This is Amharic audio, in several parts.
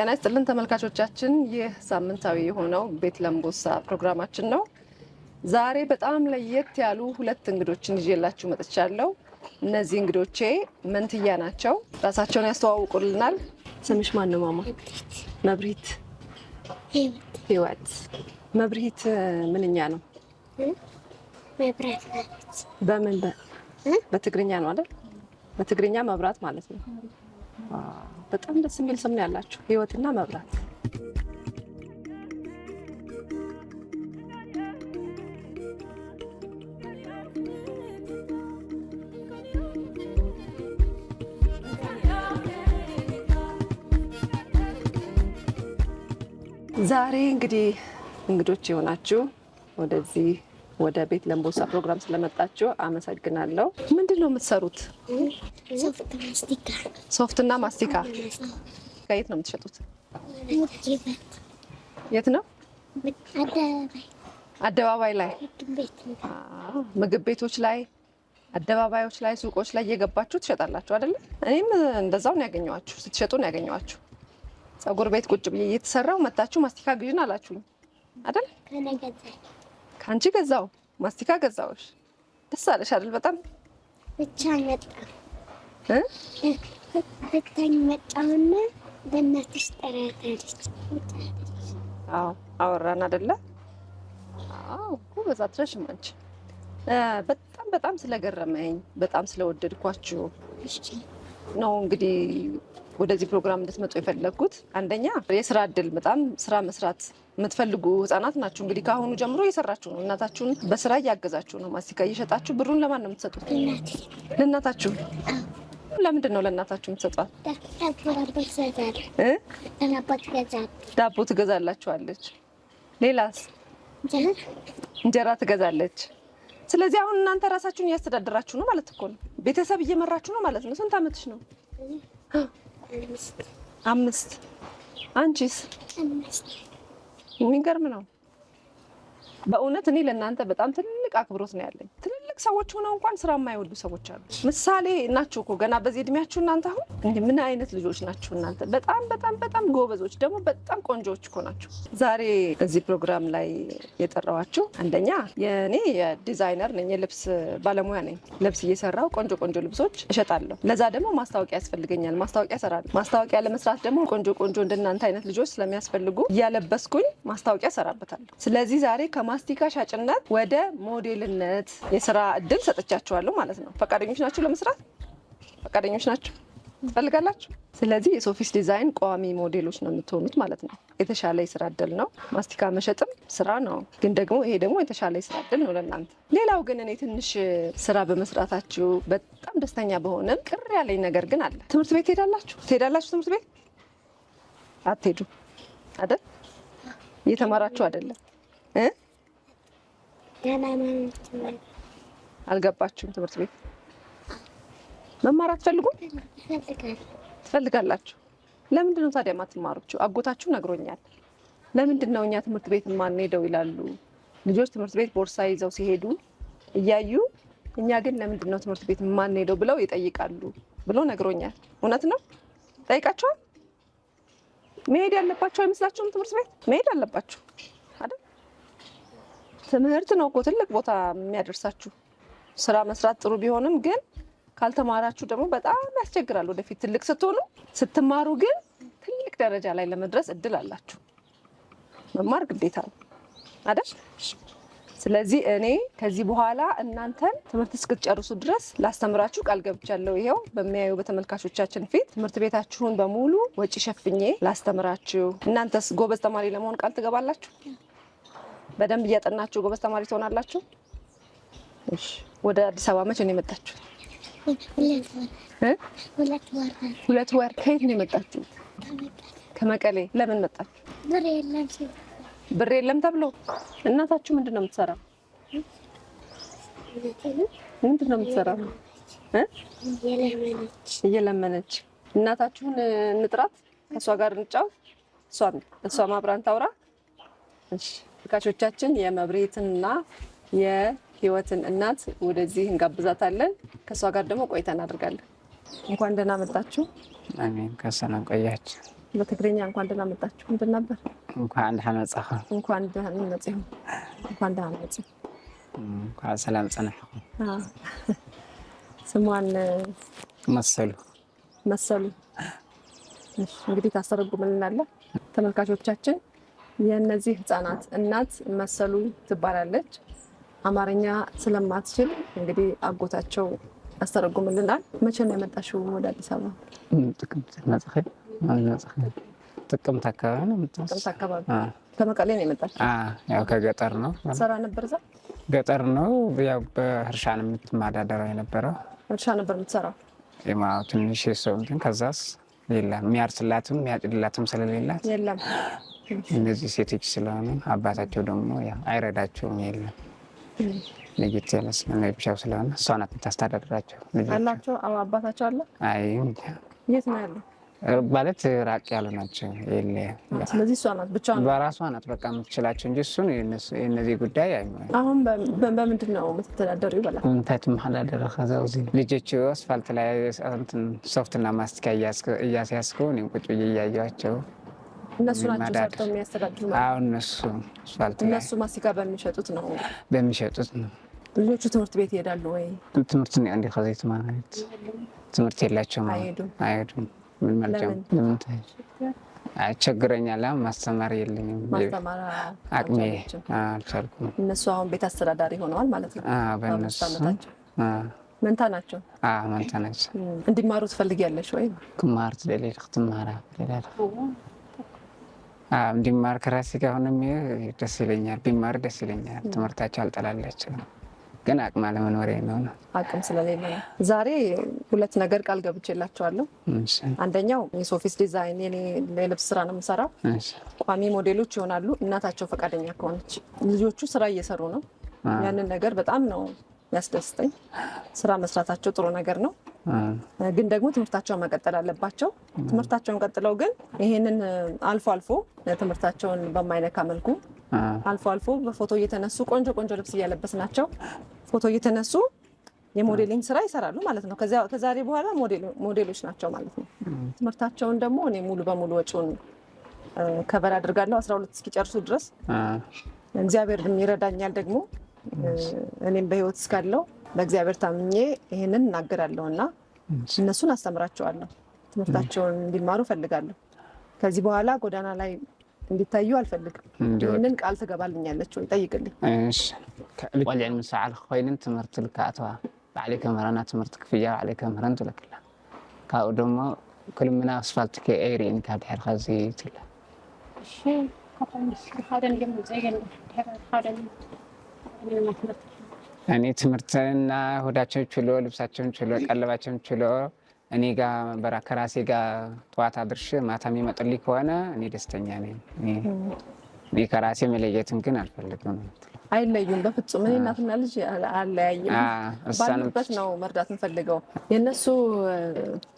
ጤና ይስጥልን ተመልካቾቻችን፣ ይህ ሳምንታዊ የሆነው ቤት ለምቦሳ ፕሮግራማችን ነው። ዛሬ በጣም ለየት ያሉ ሁለት እንግዶችን ይዤላችሁ መጥቻለሁ። እነዚህ እንግዶቼ መንትያ ናቸው። ራሳቸውን ያስተዋውቁልናል። ስምሽ ማን ነው ማማ? መብሪት። ህይወት። መብሪት ምንኛ ነው? መብራት ማለት በምን በትግርኛ ነው አይደል? በትግርኛ መብራት ማለት ነው። በጣም ደስ የሚል ስም ነው ያላችሁ፣ ህይወትና መብራት። ዛሬ እንግዲህ እንግዶች የሆናችሁ ወደዚህ ወደ ቤት ለምቦሳ ፕሮግራም ስለመጣችሁ አመሰግናለሁ። ምንድን ነው የምትሰሩት? ሶፍትና ማስቲካ። ከየት ነው የምትሸጡት? የት ነው? አደባባይ ላይ፣ ምግብ ቤቶች ላይ፣ አደባባዮች ላይ፣ ሱቆች ላይ እየገባችሁ ትሸጣላችሁ አይደለ? እኔም እንደዛው ነው ያገኘኋችሁ፣ ስትሸጡ ነው ያገኘኋችሁ። ፀጉር ቤት ቁጭ ብዬ እየተሰራው መታችሁ ማስቲካ ግዢን አላችሁኝ አይደል? ከአንቺ ገዛው ማስቲካ ገዛውሽ። ደስ አለሽ አይደል? በጣም ብቻ መጣ ብታኝ መጣውና በእናትሽ ጠራታለች። አዎ አወራን አይደለ? አዎ ጎበዝ አትረሽም አንቺ። በጣም ስለገረመኝ በጣም ስለወደድኳችሁ ነው እንግዲህ ወደዚህ ፕሮግራም እንድትመጡ የፈለግኩት። አንደኛ የስራ እድል፣ በጣም ስራ መስራት የምትፈልጉ ህጻናት ናችሁ። እንግዲህ ከአሁኑ ጀምሮ እየሰራችሁ ነው። እናታችሁን በስራ እያገዛችሁ ነው። ማስቲካ እየሸጣችሁ ብሩን ለማን ነው የምትሰጡት? ለእናታችሁ። ለምንድን ነው ለእናታችሁ የምትሰጧት? ዳቦ ትገዛላችኋለች። ሌላስ? እንጀራ ትገዛለች። ስለዚህ አሁን እናንተ ራሳችሁን እያስተዳደራችሁ ነው ማለት እኮ ነው። ቤተሰብ እየመራችሁ ነው ማለት ነው። ስንት አመትሽ ነው? 5። አንቺስ? 5። የሚገርም ነው በእውነት። እኔ ለእናንተ በጣም ትልቅ አክብሮት ነው ያለኝ። ትልልቅ ሰዎች ሆነው እንኳን ስራ የማይወዱ ሰዎች አሉ። ምሳሌ ናችሁ እኮ ገና በዚህ እድሜያችሁ እናንተ። አሁን እንዲህ ምን አይነት ልጆች ናችሁ እናንተ! በጣም ጎበዞች፣ ደግሞ በጣም ቆንጆዎች እኮ ናችሁ። ዛሬ እዚህ ፕሮግራም ላይ የጠራኋችሁ አንደኛ የእኔ የዲዛይነር ነኝ፣ የልብስ ባለሙያ ነኝ። ልብስ እየሰራው ቆንጆ ልብሶች እሸጣለሁ። ለዛ ደግሞ ማስታወቂያ ያስፈልገኛል። ማስታወቂያ እሰራለሁ። ማስታወቂያ ለመስራት ደግሞ ቆንጆ እንደናንተ አይነት ልጆች ስለሚያስፈልጉ እያለበስኩኝ ማስታወቂያ እሰራበታለሁ። ስለዚህ ዛሬ ከማስቲካ ሻጭነት ወደ ሞዴልነት የስራ እድል ሰጥቻችኋለሁ ማለት ነው። ፈቃደኞች ናችሁ ለመስራት? ፈቃደኞች ናችሁ? ትፈልጋላችሁ? ስለዚህ የሶፊስ ዲዛይን ቋሚ ሞዴሎች ነው የምትሆኑት ማለት ነው። የተሻለ የስራ እድል ነው። ማስቲካ መሸጥም ስራ ነው፣ ግን ደግሞ ይሄ ደግሞ የተሻለ የስራ እድል ነው ለእናንተ። ሌላው ግን እኔ ትንሽ ስራ በመስራታችሁ በጣም ደስተኛ በሆነም ቅር ያለኝ ነገር ግን አለ። ትምህርት ቤት ትሄዳላችሁ? ትምህርት ቤት አትሄዱ አይደል? እየተማራችሁ አይደለም? አልገባችሁም? ትምህርት ቤት መማር አትፈልጉም? ትፈልጋላችሁ? ለምንድን ነው ታዲያ የማትማሩት? አጎታችሁ ነግሮኛል። ለምንድን ነው እኛ ትምህርት ቤት የማንሄደው ይላሉ ልጆች። ትምህርት ቤት ቦርሳ ይዘው ሲሄዱ እያዩ እኛ ግን ለምንድን ነው ትምህርት ቤት የማንሄደው ብለው ይጠይቃሉ ብሎ ነግሮኛል። እውነት ነው? ጠይቃችኋል? መሄድ ያለባችሁ አይመስላችሁም? ትምህርት ቤት መሄድ አለባችሁ አይደል? ትምህርት ነው እኮ ትልቅ ቦታ የሚያደርሳችሁ። ስራ መስራት ጥሩ ቢሆንም ግን ካልተማራችሁ ደግሞ በጣም ያስቸግራል። ወደፊት ትልቅ ስትሆኑ፣ ስትማሩ ግን ትልቅ ደረጃ ላይ ለመድረስ እድል አላችሁ። መማር ግዴታ ነው አይደል? ስለዚህ እኔ ከዚህ በኋላ እናንተን ትምህርት እስክትጨርሱ ድረስ ላስተምራችሁ ቃል ገብቻለሁ። ይሄው በሚያዩ በተመልካቾቻችን ፊት ትምህርት ቤታችሁን በሙሉ ወጪ ሸፍኜ ላስተምራችሁ። እናንተስ ጎበዝ ተማሪ ለመሆን ቃል ትገባላችሁ? በደንብ እያጠናችሁ ጎበዝ ተማሪ ትሆናላችሁ? እሺ። ወደ አዲስ አበባ መቼ ነው የመጣችሁ? 2 ወር። ከየት ነው የመጣችሁ? ከመቀሌ። ለምን መጣችሁ? ብር የለም ተብሎ። እናታችሁ ምንድን ነው የምትሰራው? ምንድን ነው የምትሰራው? እየለመነች። እናታችሁን እንጥራት፣ ከእሷ ጋር እንጫወት፣ እሷም አብራን ታውራ። እሺ ተመልካቾቻችን፣ የመብሬትና የህይወትን እናት ወደዚህ እንጋብዛታለን። ከእሷ ጋር ደግሞ ቆይታ እናደርጋለን። እንኳን ደህና መጣችሁ። አሜን። ከሰላም ቆያችሁ። በትግርኛ እንኳን ደህና መጣችሁ ምንድን ነበር? እንኳን ደህና መጻኸ። እንኳን ደህና መጽሁ። እንኳን ደህና መጽሁ። እንኳን ሰላም ጸናሕኩ። ስሟን መሰሉ መሰሉ። እንግዲህ ታስተረጉምልናለህ። ተመልካቾቻችን የእነዚህ ህፃናት እናት መሰሉ ትባላለች። አማርኛ ስለማትችል እንግዲህ አጎታቸው ያስተረጉምልናል። መቼ ነው የመጣሽው ወደ አዲስ አበባ? ጥቅምት አካባቢ ነው። ጥቅምት አካባቢ ከመቀሌ ነው የመጣችው? ያው ከገጠር ነው። ሰራ ነበር እዛ? ገጠር ነው። ያው በእርሻ ነው የምትማዳደረው የነበረው። እርሻ ነበር የምትሰራው? ትንሽ ሰው እንትን ከዛስ የለም የሚያርስላትም የሚያጭድላትም ስለሌላት የለም። እነዚህ ሴቶች ስለሆኑ አባታቸው ደግሞ አይረዳቸውም። የለም ልጅት ያለስለ ብቻው ስለሆነ እሷ ናት የምታስተዳድራቸው። አላቸው አባታቸው አለ? አይ የት ነው ያለው? ማለት ራቅ ያሉ ናቸው። ስለዚህ እሷ ናት ብቻዋን በራሷ ናት በቃ የምትችላቸው እንጂ እሱን የነዚህ ጉዳይ አይ አሁን በምንድን ነው የምትተዳደሩ? ይበላል እንታይ ትመሓዳደረ ከዛው ዚ ልጆች አስፋልት ላይ ሶፍትና ማስቲካ እያስያዝኩ እኔም ቁጭ ብዬ እያየኋቸው እነሱ ናቸው ሰርተው የሚያስተዳድሩ ማለት? አዎ እነሱ አስፋልት ላይ እነሱ ማስቲካ በሚሸጡት ነው ነው። ልጆቹ ትምህርት ቤት ይሄዳሉ ወይ? ትምህርት ነው እንደ ከዘይት ማለት ትምህርት የላቸውም። አይሄዱም። ምን ማለት ነው? ለምን አይቸግረኛል። ማስተማር የለኝም። ማስተማር አቅሜ አልቻልኩም። እነሱ አሁን ቤት አስተዳዳሪ ሆነዋል ማለት ነው? በእነሱ መንታ ናቸው? መንታ ናቸው። እንዲማሩ ትፈልጊያለሽ ወይ? ክማር ትደልይ ክትማራ እንዲማር ከራሴ ጋር ሆነ ደስ ይለኛል። ቢማር ደስ ይለኛል። ትምህርታቸው አልጠላላቸው ግን አቅም አለመኖሬ ነው። አቅም ስለሌለ ነው። ዛሬ ሁለት ነገር ቃል ገብቼላቸዋለሁ። አንደኛው የሶፊስ ዲዛይን የልብስ ስራ ነው የምሰራው። ቋሚ ሞዴሎች ይሆናሉ እናታቸው ፈቃደኛ ከሆነች። ልጆቹ ስራ እየሰሩ ነው። ያንን ነገር በጣም ነው ያስደስተኝ። ስራ መስራታቸው ጥሩ ነገር ነው፣ ግን ደግሞ ትምህርታቸውን መቀጠል አለባቸው። ትምህርታቸውን ቀጥለው ግን ይሄንን አልፎ አልፎ ትምህርታቸውን በማይነካ መልኩ አልፎ አልፎ በፎቶ እየተነሱ ቆንጆ ቆንጆ ልብስ እያለበስናቸው ፎቶ እየተነሱ የሞዴሊንግ ስራ ይሰራሉ ማለት ነው። ከዛሬ በኋላ ሞዴሎች ናቸው ማለት ነው። ትምህርታቸውን ደግሞ እኔ ሙሉ በሙሉ ወጪውን ከበር አድርጋለሁ 12 እስኪጨርሱ ድረስ። እግዚአብሔር ይረዳኛል ደግሞ እኔም በህይወት እስካለው በእግዚአብሔር ታምኜ ይሄንን እናገራለሁ እና እነሱን አስተምራቸዋለሁ። ትምህርታቸውን እንዲማሩ ፈልጋለሁ። ከዚህ በኋላ ጎዳና ላይ እንዲታዩ አልፈልግም። ይህንን ቃል ትገባልኛለች ወይ? ጠይቅልኝ። ቆልዕ ምሳዓል ኮይንን ትምህርቲ ልካእተዋ ባዕለይ ከምህረና ትምህርቲ ክፍያ ባዕለይ ከምህረን ትለክላ ካብኡ ደሞ ክልምና ኣስፋልቲ ከይሪእን ካብ ድሕር ከዚ ትብላ እኔ ትምህርትና ሆዳቸውን ችሎ ልብሳቸውን ችሎ ቀለባቸውን ችሎ እኔ ጋር ከራሴ ጋር ጠዋት አድርሽ ማታ የሚመጡልኝ ከሆነ እኔ ደስተኛ ነኝ። እኔ ከራሴ መለየትን ግን አልፈልግም። አይለዩም በፍጹም። እኔ እናትና ልጅ አለያይም። ባሉበት ነው መርዳት እንፈልገው። የእነሱ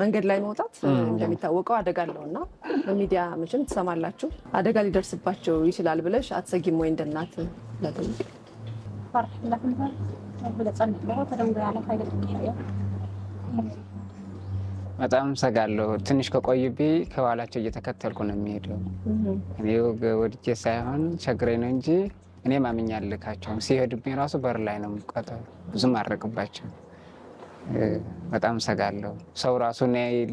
መንገድ ላይ መውጣት እንደሚታወቀው አደጋ አለው እና በሚዲያ መቼም ትሰማላችሁ። አደጋ ሊደርስባቸው ይችላል ብለሽ አትሰጊም ወይ? እንደናት በጣም ሰጋለሁ። ትንሽ ከቆይብኝ ከኋላቸው እየተከተልኩ ነው የሚሄደው። እኔ ወድጄ ሳይሆን ቸግረኝ ነው እንጂ እኔ ማምኛ ልካቸውም ሲሄዱብኝ ራሱ በር ላይ ነው የምቆጠው። ብዙም አረቅባቸው በጣም ሰጋለሁ። ሰው ራሱ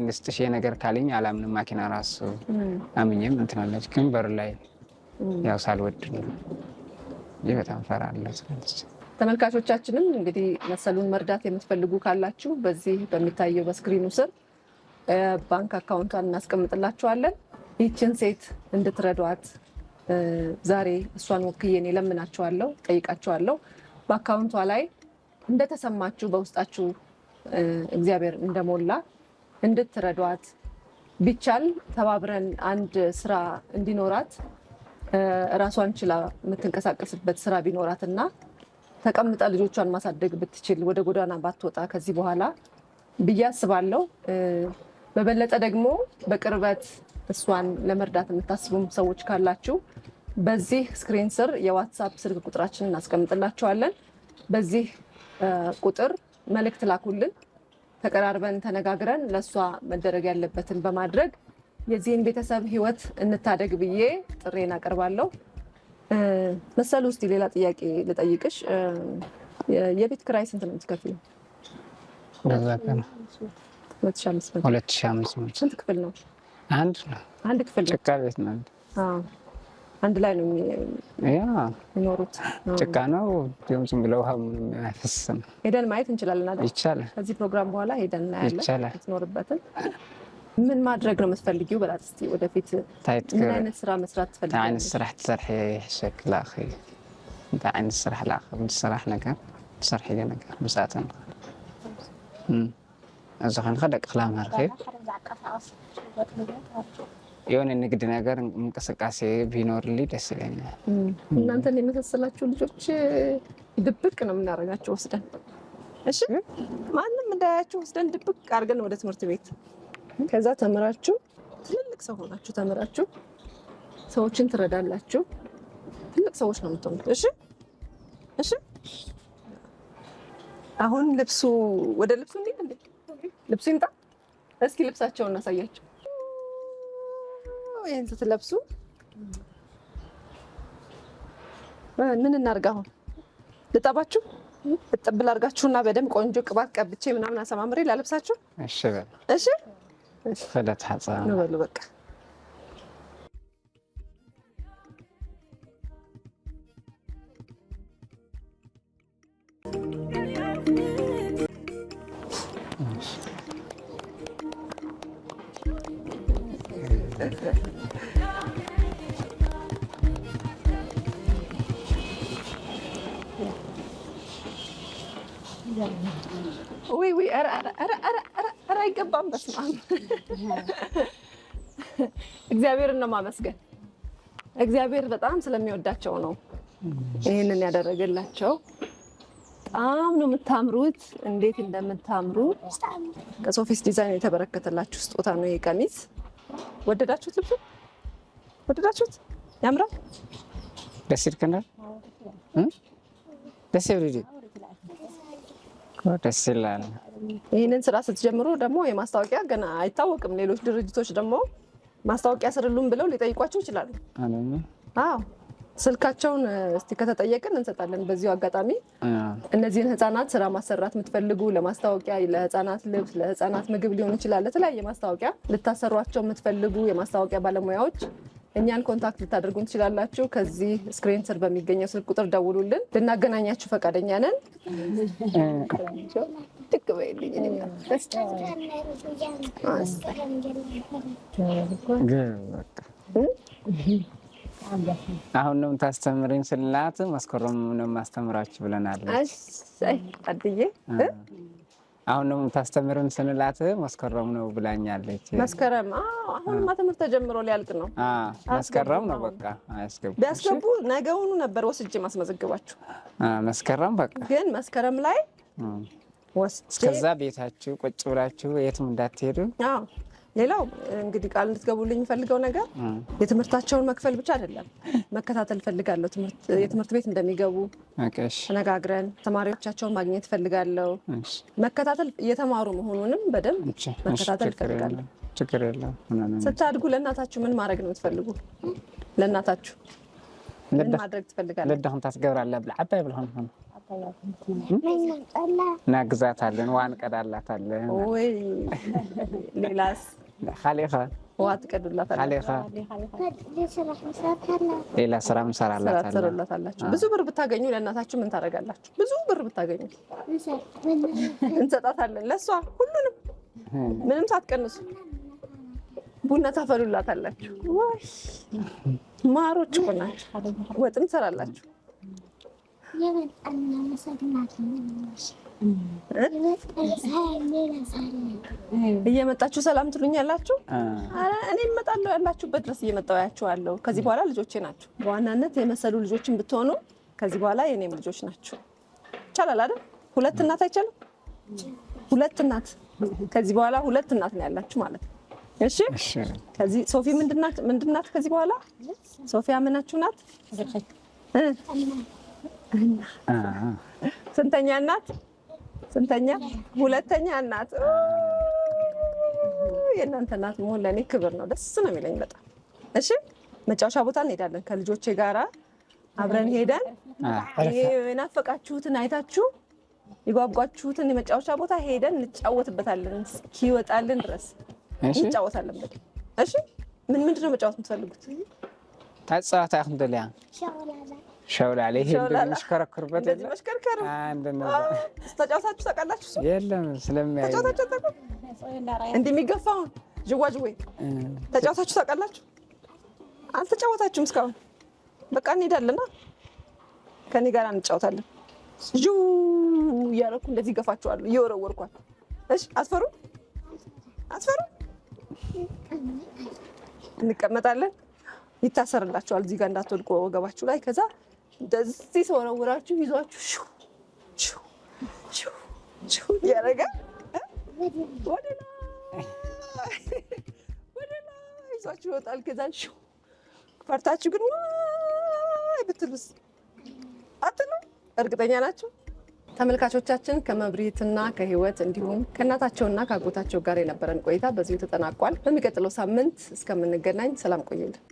ልስጥሽ ነገር ካለኝ አላምንም። ማኪና ራሱ አምኜም እንትናለች ግን በር ላይ ያው ሳልወድ ነው ይህ በጣም ፈራለሁ። ተመልካቾቻችንም እንግዲህ መሰሉን መርዳት የምትፈልጉ ካላችሁ በዚህ በሚታየው በስክሪኑ ስር ባንክ አካውንቷን እናስቀምጥላችኋለን። ይህችን ሴት እንድትረዷት ዛሬ እሷን ወክዬ እኔ ለምናችኋለሁ፣ ጠይቃችኋለሁ። በአካውንቷ ላይ እንደተሰማችሁ በውስጣችሁ እግዚአብሔር እንደሞላ እንድትረዷት ቢቻል ተባብረን አንድ ስራ እንዲኖራት ራሷን ችላ የምትንቀሳቀስበት ስራ ቢኖራትና ተቀምጣ ልጆቿን ማሳደግ ብትችል ወደ ጎዳና ባትወጣ ከዚህ በኋላ ብዬ አስባለሁ። በበለጠ ደግሞ በቅርበት እሷን ለመርዳት የምታስቡም ሰዎች ካላችሁ በዚህ ስክሪን ስር የዋትሳፕ ስልክ ቁጥራችንን እናስቀምጥላችኋለን። በዚህ ቁጥር መልእክት ላኩልን። ተቀራርበን ተነጋግረን ለእሷ መደረግ ያለበትን በማድረግ የዚህን ቤተሰብ ህይወት እንታደግ ብዬ ጥሬን አቀርባለሁ። መሰሉ እስቲ ሌላ ጥያቄ ልጠይቅሽ። የቤት ኪራይ ስንት ነው የምትከፍይው? 2500። ስንት ክፍል ነው? አንድ ክፍል ነው። ጭቃ ቤት ነው። አንድ ላይ ነው የሚኖሩት። ጭቃ ነው። ዝም ብለው ውሃ ምንም አይፈስም። ሄደን ማየት እንችላለን አይደል? ይቻላል። ከዚህ ፕሮግራም በኋላ ሄደን እናያለን። ይቻላል። የምትኖርበትን ምን ማድረግ ነው የምትፈልጊው? በላት እስቲ ወደፊት ምን አይነት ስራ መስራት ትፈልጊያለሽ? አይነት ስራ ትሰርሒ ሸክላ አኺ እንታ አይነት ስራ ላኺ ስራሕ ነገር ትሰርሒ ነገር ብሳተን እዛ ኸን ኸደቅ ክላማር ኸ የሆነ ንግድ ነገር እንቅስቃሴ ቢኖርልኝ ደስ ይለኛል። እናንተን የመሰላችሁ ልጆች ድብቅ ነው የምናደርጋቸው ወስደን። እሺ ማንም እንዳያችሁ ወስደን ድብቅ አድርገን ወደ ትምህርት ቤት ከዛ ተምራችሁ ትልልቅ ሰው ሆናችሁ ተምራችሁ ሰዎችን ትረዳላችሁ። ትልቅ ሰዎች ነው የምትሆኑት። እሺ እሺ። አሁን ወደ ልብሱ እንዴ ልብሱ ይምጣ። እስኪ ልብሳቸውን እናሳያቸው። ይሄን ስትለብሱ ምን እናድርግ? አሁን ልጠባችሁ? እጥብል አድርጋችሁና በደንብ ቆንጆ ቅባት ቀብቼ ምናምን አሰማምሬ ላለብሳችሁ? እሺ በል። እሺ ፈለት ሐጻ ነው በሉ በቃ። ውይ ኧረ አይገባም። በስመ አብ እግዚአብሔርን ነው ማመስገን። እግዚአብሔር በጣም ስለሚወዳቸው ነው ይህንን ያደረገላቸው። በጣም ነው የምታምሩት። እንዴት እንደምታምሩ ከሶፊስ ዲዛይን የተበረከተላችሁ ስጦታ ነው ይሄ ቀሚስ። ወደዳችሁት? ልብሱ ወደዳችሁት? ያምራል። ደስ ይልከናል። ደስ ይላል። ደስ ይላል። ይህንን ስራ ስትጀምሩ ደግሞ የማስታወቂያ ገና አይታወቅም። ሌሎች ድርጅቶች ደግሞ ማስታወቂያ ስርሉን ብለው ሊጠይቋቸው ይችላሉ። አዎ ስልካቸውን እስቲ ከተጠየቅን እንሰጣለን። በዚሁ አጋጣሚ እነዚህን ህፃናት ስራ ማሰራት የምትፈልጉ ለማስታወቂያ፣ ለህፃናት ልብስ፣ ለህፃናት ምግብ ሊሆን ይችላል፣ ለተለያየ ማስታወቂያ ልታሰሯቸው የምትፈልጉ የማስታወቂያ ባለሙያዎች እኛን ኮንታክት ልታደርጉን ትችላላችሁ። ከዚህ ስክሪን ስር በሚገኘው ስልክ ቁጥር ደውሉልን፣ ልናገናኛችሁ ፈቃደኛ ነን። አሁን ነው ታስተምሪኝ ስላት መስከረም ነው ማስተምራችሁ ብለናል። አይ አድዬ አሁን ነው ታስተምሪኝ ስንላት መስከረም ነው ብላኛለች። መስከረም አሁንማ ትምህርት ተጀምሮ ሊያልቅ ነው። መስከረም ነው በቃ ቢያስገቡ ነገውኑ ነበር ወስጄ ማስመዘግባችሁ። መስከረም በቃ ግን መስከረም ላይ ወስጄ ከዛ ቤታችሁ ቁጭ ብላችሁ የትም እንዳትሄዱ። ሌላው እንግዲህ ቃል እንድትገቡልኝ የምፈልገው ነገር የትምህርታቸውን መክፈል ብቻ አይደለም፣ መከታተል ፈልጋለሁ። የትምህርት ቤት እንደሚገቡ ተነጋግረን ተማሪዎቻቸውን ማግኘት ፈልጋለሁ። መከታተል እየተማሩ መሆኑንም በደንብ መከታተል ፈልጋለሁ። ችግር የለም። ስታድጉ ለእናታችሁ ምን ማድረግ ነው የምትፈልጉ? ለእናታችሁ ምን ማድረግ ትፈልጋለህ? ለደህን ታስገብራለህ ብለህ አባይ ብለህ ነው ናግዛታለን፣ ዋን ቀዳላታለን። ወይ ሌላስ? ኻሊኻ ዋት ቀዱላታለን። ሌላ ስራ እንሰራላታለን። ብዙ ብር ብታገኙ ለእናታችሁ ምን ታደርጋላችሁ? ብዙ ብር ብታገኙ እንሰጣታለን ለሷ፣ ሁሉንም ምንም ሳትቀንሱ ቡና ታፈሉላታላችሁ። ወይ ማሮች እኮ ናችሁ። ወጥም ትሰራላችሁ። እየመጣችሁ ሰላም ትሉኛላችሁ። እኔ እመጣለሁ፣ ያላችሁበት ድረስ እየመጣሁ ያችኋለሁ። ከዚህ በኋላ ልጆቼ ናችሁ። በዋናነት የመሰሉ ልጆችን ብትሆኑ ከዚህ በኋላ የኔም ልጆች ናችሁ። ይቻላል አይደል? ሁለት እናት አይቻልም? ሁለት እናት ከዚህ በኋላ ሁለት እናት ነው ያላችሁ ማለት ነው። እሺ ከዚህ ሶፊ ምንድናት? ከዚህ በኋላ ሶፊያ ምናችሁ ናት? ስንተኛ እናት? ስንተኛ? ሁለተኛ እናት። የእናንተ እናት መሆን ለእኔ ክብር ነው። ደስ ነው የሚለኝ በጣም። እሺ መጫወቻ ቦታ እንሄዳለን ከልጆቼ ጋራ አብረን ሄደን የናፈቃችሁትን አይታችሁ የጓጓችሁትን የመጫወቻ ቦታ ሄደን እንጫወትበታለን እስኪወጣልን ድረስ እንጫወታለን በቃ። እሺ ምንድን ነው መጫወት የምትፈልጉት? ታጻታ አሁንደላ ሸውላለ ይሄ እንደሚሽከረከርበት እንደዚህ መሽከርከር ተጫውታችሁ ታውቃላችሁ? የለም ስለሚያዩ ተጫውታችሁ ታውቃላችሁ? እንደሚገፋውን ጅዋጅዌ ተጫውታችሁ ታውቃላችሁ? አልተጫወታችሁም እስካሁን? በቃ እንሄዳለና ከኔ ጋር እንጫወታለን። ጁ እያደረኩ እንደዚህ ገፋችኋለሁ እየወረወርኳል። እሺ አስፈሩ እንቀመጣለን። ይታሰርላችኋል እዚህ ጋር እንዳትወድቁ ወገባችሁ ላይ። ከዛ እንደዚህ ሰወረውራችሁ ይዟችሁ ሹ ያረጋ ወደ ላይ ይዟችሁ ይወጣል። ከዛ ሹ ፈርታችሁ ግን ዋይ ብትሉስ አትሉ? እርግጠኛ ናችሁ? ተመልካቾቻችን ከመብሪትና ከህይወት እንዲሁም ከእናታቸውና ከአጎታቸው ጋር የነበረን ቆይታ በዚሁ ተጠናቋል። በሚቀጥለው ሳምንት እስከምንገናኝ ሰላም ቆዩልን።